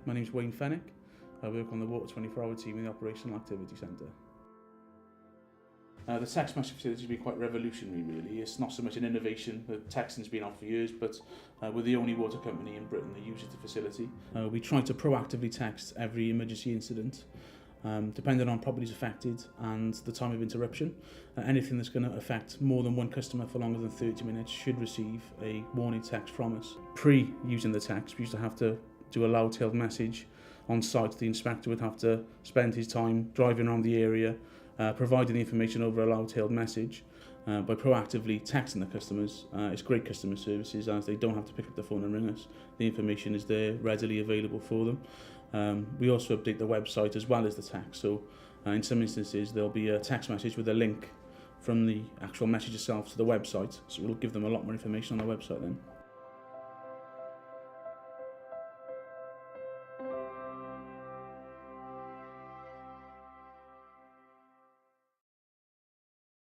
My name's Wayne Fennick. I work on the Water 24-hour team in the Operational Activity Centre. The text message facility has been quite revolutionary really. It's not so much an innovation, the texting's been out for years, but we're the only water company in Britain that uses the facility. We try to proactively text every emergency incident, depending on properties affected and the time of interruption. Anything that's going to affect more than one customer for longer than 30 minutes should receive a warning text from us. Pre-using the text, we used to have to do a loud-tailed message on site. The inspector would have to spend his time driving around the area, providing the information over a loud-tailed message. By proactively texting the customers, it's great customer services as they don't have to pick up the phone and ring us. The information is there readily available for them. We also update the website as well as the text, so in some instances there'll be a text message with a link from the actual message itself to the website, so we'll give them a lot more information on the website then.